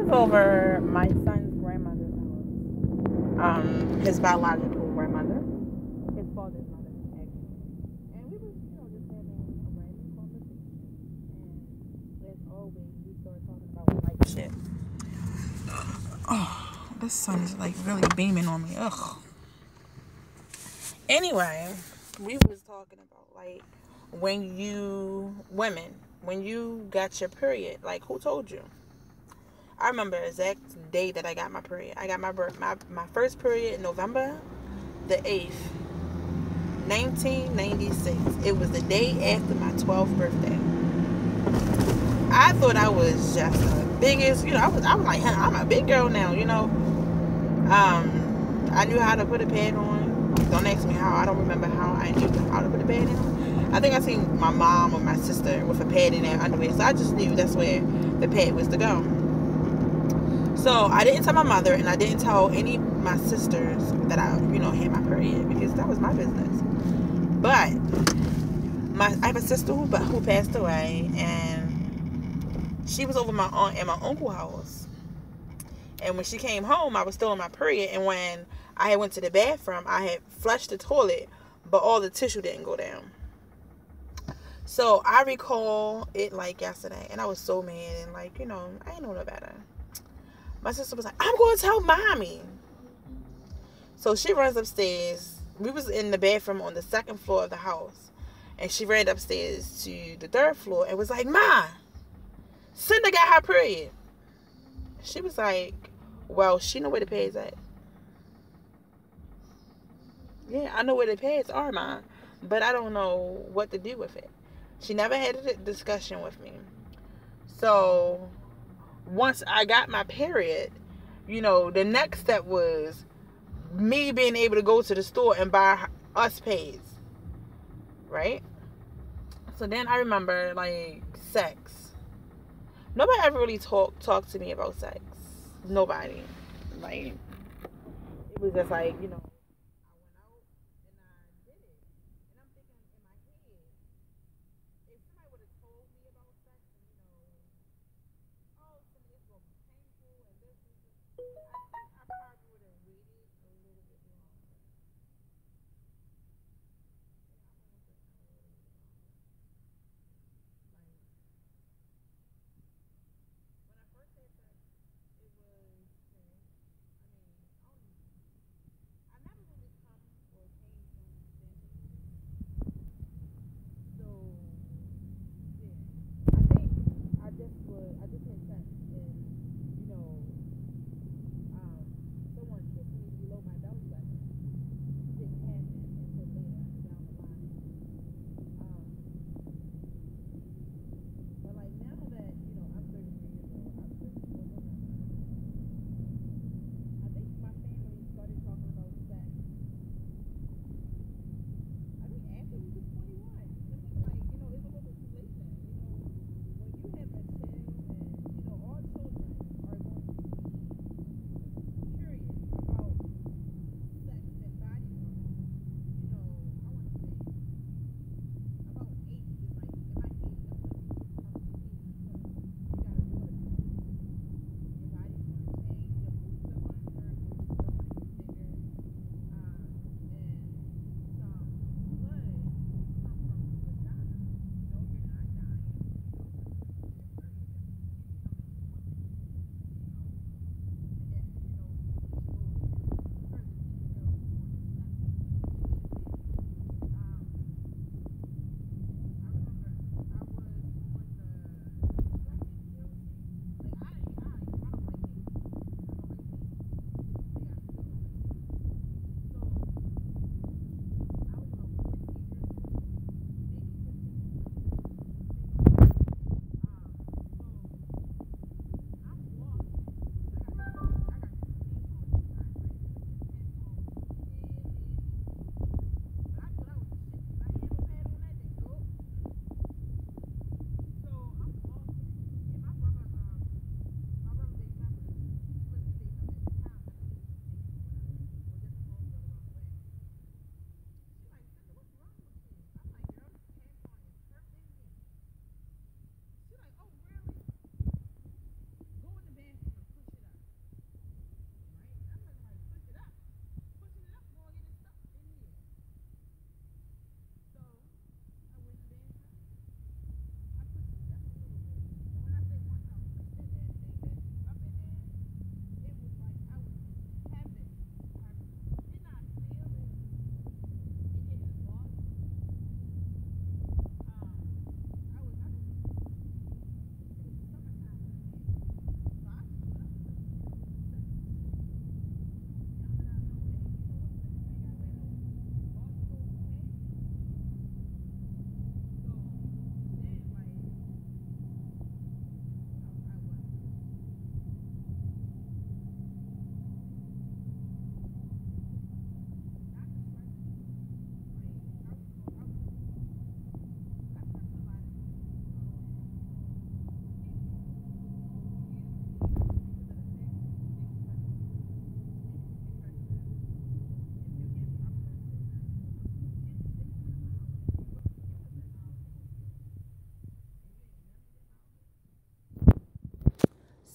was over my son's grandmother's house. His biological grandmother, his father's mother, actually. And we was, just having a random conversation. And as always, we started talking about life shit. Oh, this sun is like really beaming on me. Ugh. Anyway, we was talking about like when you got your period, like who told you? I remember the exact day that I got my period. I got my first period November the 8th, 1996. It was the day after my 12th birthday. I thought I was just the biggest, I was like, huh, I'm a big girl now, I knew how to put a pad on. Don't ask me how. I don't remember how I knew how to put a pad on. I think I seen my mom or my sister with a pad in their underwear, so I just knew that's where the pad was to go. So I didn't tell my mother, and I didn't tell any of my sisters that I, had my period, because that was my business. But I have a sister who passed away, and she was over my aunt and my uncle's house. And when she came home, I was still on my period. And when I had went to the bathroom, I had flushed the toilet, but all the tissue didn't go down. So I recall it like yesterday, and I was so mad, and I ain't know no better. My sister was like, I'm going to tell mommy. So she runs upstairs. We was in the bathroom on the second floor of the house, and she ran upstairs to the third floor and was like, Ma, Cinda got her period. She was like, well, she know where the pads at. Yeah, I know where the pads are, Ma, but I don't know what to do with it. She never had a discussion with me. So once I got my period, the next step was me being able to go to the store and buy us pads, right? So then I remember sex. Nobody ever really talked to me about sex. Nobody. Like it was just like, I went out and I did it. And I'm thinking in my head, if somebody would have told me about sex and oh, it's gonna be painful and this, I think I probably would have waited a little bit longer. When I first had sex, it was, I mean, I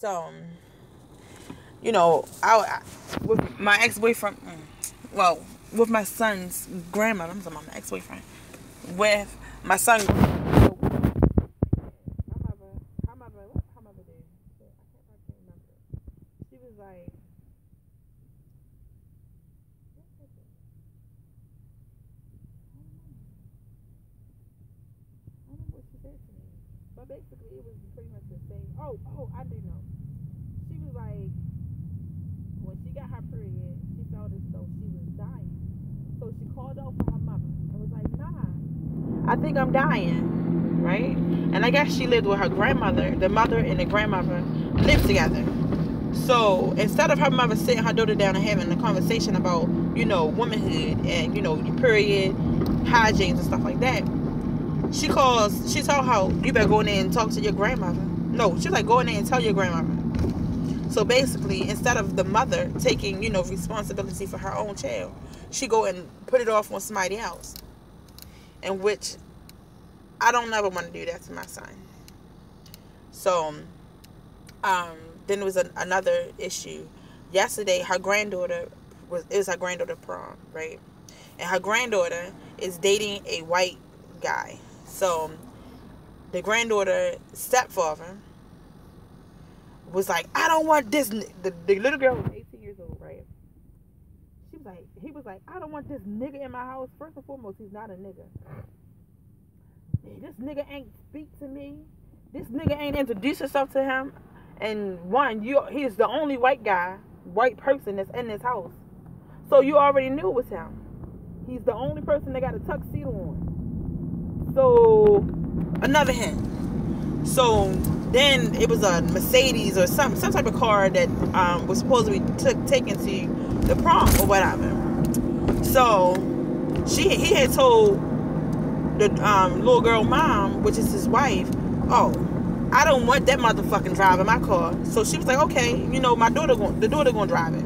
So, with my ex-boyfriend, with my son's grandmother, I'm talking about my ex-boyfriend, with my son. Her mother, what her mother did? I can't remember. She was like, I don't know what she said to me, but basically it was pretty much the same. Oh, I do know. She was like, when she got her period, she felt as though she was dying. So she called out for her mother and was like, nah, I think I'm dying, right? And I guess she lived with her grandmother. The mother and the grandmother lived together. So instead of her mother sitting her daughter down and having a conversation about, womanhood and, your period, hygiene and stuff like that, she told her, you better go in there and talk to your grandmother. No, she was like, go in there and tell your grandmother. So basically, instead of the mother taking, responsibility for her own child, she go and put it off on somebody else. In which I don't never want to do that to my son. So, then there was another issue. Yesterday, her granddaughter it was her granddaughter prom, right? And her granddaughter is dating a white guy. So, the granddaughter stepfather was like, I don't want this. The little girl was 18 years old, right? He was like, I don't want this nigga in my house. First and foremost, he's not a nigga. This nigga ain't speak to me. This nigga ain't introduce himself to him. And he's the only white person that's in this house. So you already knew it was him. He's the only person that got a tuxedo on. So, another hint. So, then it was a Mercedes or some type of car that was supposed to be taken to the prom or whatever. So, he had told the little girl mom, which is his wife, oh, I don't want that motherfucking driving my car. So she was like, okay, the daughter gonna drive it.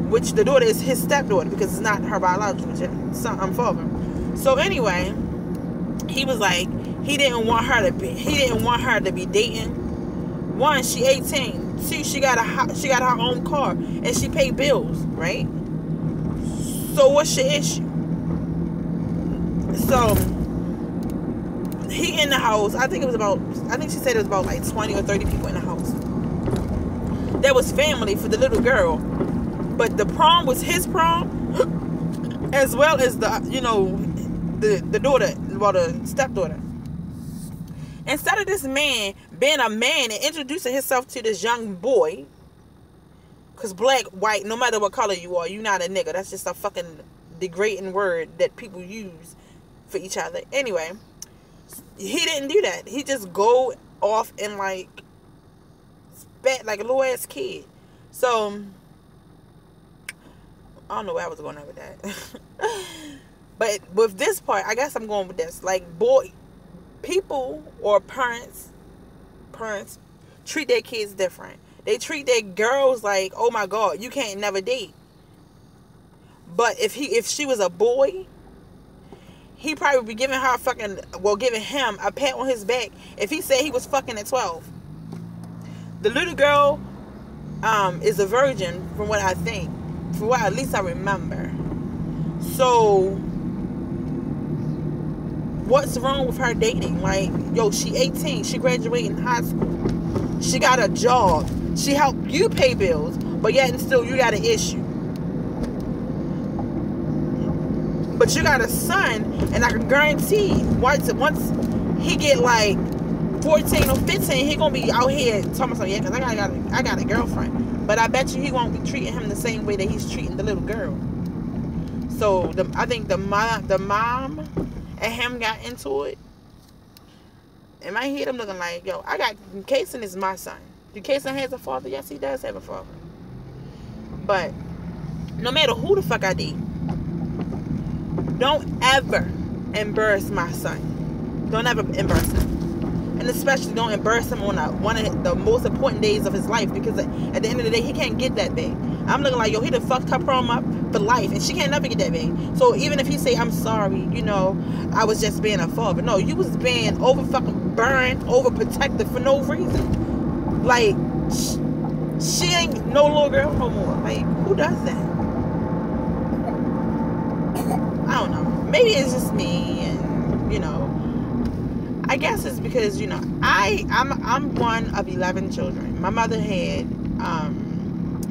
Which the daughter is his stepdaughter because it's not her biological father. So anyway, he was like, he didn't want her to be dating. One, she 18. Two, she got her own car and she paid bills, right? So what's your issue? So he in the house. I think she said it was about like 20 or 30 people in the house. That was family for the little girl. But the prom was his prom, as well as the daughter, the stepdaughter. Instead of this man being a man and introducing himself to this young boy, because black, white, no matter what color you are, you're not a nigga. That's just a fucking degrading word that people use for each other. Anyway, he didn't do that. He just go off and like spat like a little ass kid. So I don't know where I was going over with that. But with this part, I guess I'm going with this. Like, people or parents treat their kids different. They treat their girls like, oh my God, you can't never date. But if she was a boy, he probably would be giving him a pat on his back if he said he was fucking at 12. The little girl is a virgin from what I think. From what at least I remember. So what's wrong with her dating? Like, yo, she 18. She graduated high school. She got a job. She helped you pay bills. But yet and still you got an issue. But you got a son. And I can guarantee once he get like 14 or 15, he gonna be out here talking about something. Yeah, because I got a girlfriend. But I bet you he won't be treating him the same way that he's treating the little girl. So I think the mom and him got into it. In my head, I'm looking like, yo, Kason is my son. Do Kason has a father? Yes, he does have a father. But no matter who the fuck I date, don't ever embarrass my son. Don't ever embarrass him. And especially don't embarrass him on one of the most important days of his life, because at the end of the day, he can't get that back. I'm looking like, yo, he done fucked her prom up for life, and she can't never get that back. So even if he say, I'm sorry, I was just being a father. No, you was being over fucking burned, over protected for no reason. Like, She ain't no little girl no more. Like, who does that? I don't know. Maybe it's just me, and you know, I guess it's because, you know, I'm one of 11 children. My mother had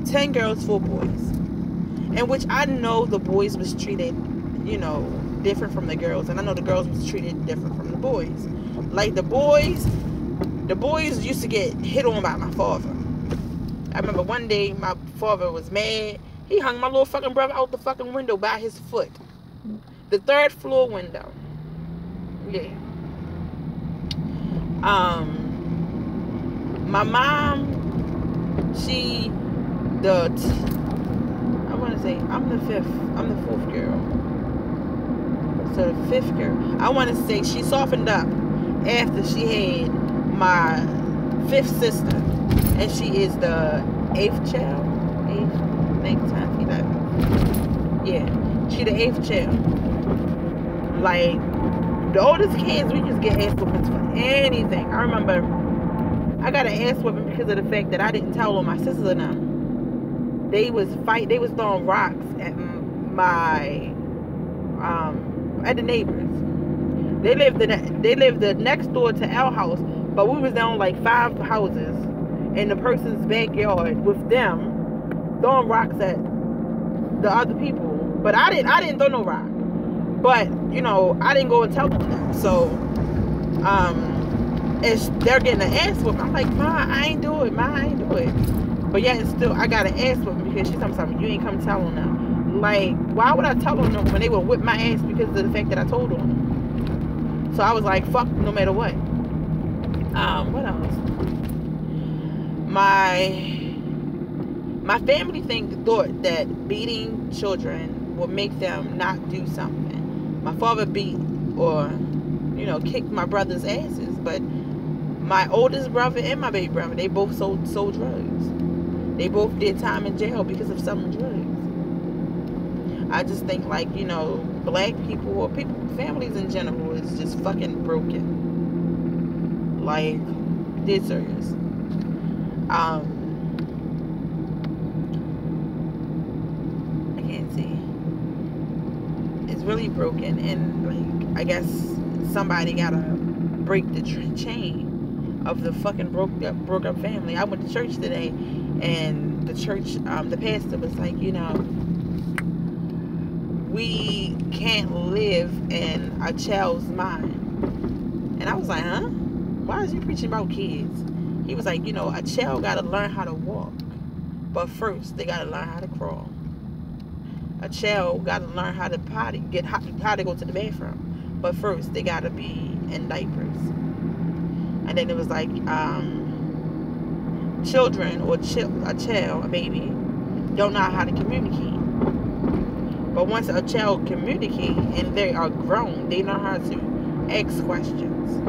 10 girls, 4 boys, in which I know the boys was treated, you know, different from the girls, and I know the girls was treated different from the boys. Like the boys used to get hit on by my father. I remember one day my father was mad. He hung my little fucking brother out the fucking window by his foot. The 3rd floor window. Yeah. My mom, I want to say, I'm the 4th girl. So the 5th girl, I want to say she softened up after she had my 5th sister. And she is the 8th child. 8th, 9th, 10th, 11th. Yeah, she the 8th child. Like, the oldest kids, we just get ass whoopings for anything. I remember I got an ass whooping because of the fact that I didn't tell on my sisters or them. They was throwing rocks at at the neighbors. They lived the next door to our house, but we was down like 5 houses in the person's backyard with them throwing rocks at the other people. But I didn't throw no rock. But, you know, I didn't go and tell them that. So, they're getting an ass whooping. I'm like, Ma, I ain't do it. But yet, still, I got an ass whooping because she's telling me, you ain't come tell them now. Like, why would I tell them when they would whip my ass because of the fact that I told them? So I was like, fuck, no matter what. What else? My family thought that beating children would make them not do something. My father beat or, you know, kicked my brother's asses, but my oldest brother and my baby brother, they both sold drugs. They both did time in jail because of selling drugs. I just think, like, you know, black people or families in general is just fucking broken. Like, dead serious. I can't see. It's really broken, and like, I guess somebody gotta break the chain of the fucking broke up family. I went to church today, and the church, the pastor was like, you know, we can't live in a child's mind. And I was like, huh? Why is you preaching about kids? He was like, you know, a child got to learn how to walk. But first, they got to learn how to crawl. A child got to learn how to potty, how to go to the bathroom. But first, they got to be in diapers. And then it was like, children or a baby, don't know how to communicate. But once a child communicates and they are grown, they know how to ask questions.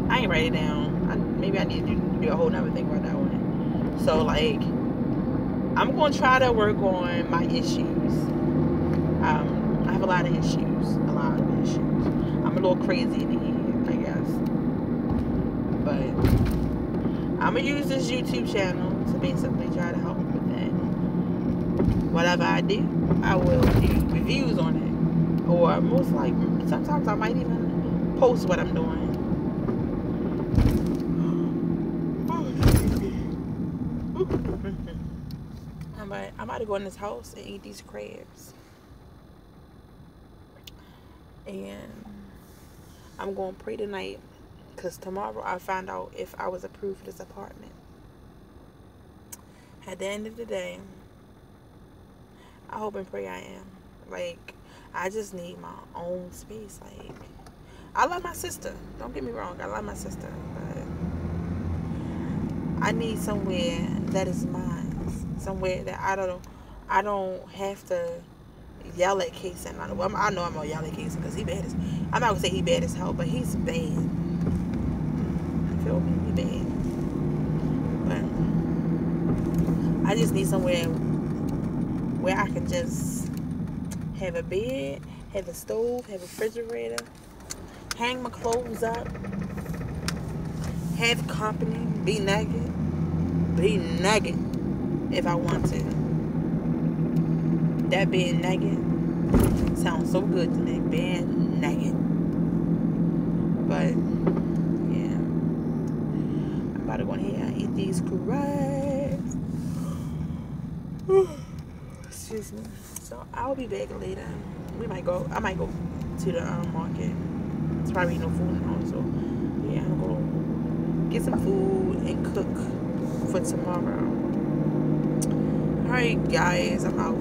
I ain't write it down. Maybe I need to do a whole nother thing about that one. So, like, I'm going to try to work on my issues. I have a lot of issues. I'm a little crazy in the head, I guess. But I'm going to use this YouTube channel to basically try to help with that. Whatever I do, I will do reviews on it. Or most likely, sometimes I might even post what I'm doing. I'm about to go in this house and eat these crabs. And I'm going to pray tonight, because tomorrow I'll find out if I was approved for this apartment. At the end of the day, I hope and pray I am. Like, I just need my own space. Like, I love my sister. Don't get me wrong. I love my sister. But I need somewhere that is mine. Somewhere that I don't have to yell at Kason. Well, I know I'm gonna yell at Kason because he bad as, I'm not gonna say he bad as hell, but he's bad. You feel me? He bad. But I just need somewhere where I can just have a bed, have a stove, have a refrigerator, hang my clothes up, have company, be naked if I want to. That being naked sounds so good to me, being naked. But yeah, I'm about to go in here and eat these crabs. Excuse me. So I'll be back later. I might go to the market. It's probably no food in home, so yeah, I'm gonna get some food and cook for tomorrow. Alright guys, I'm out.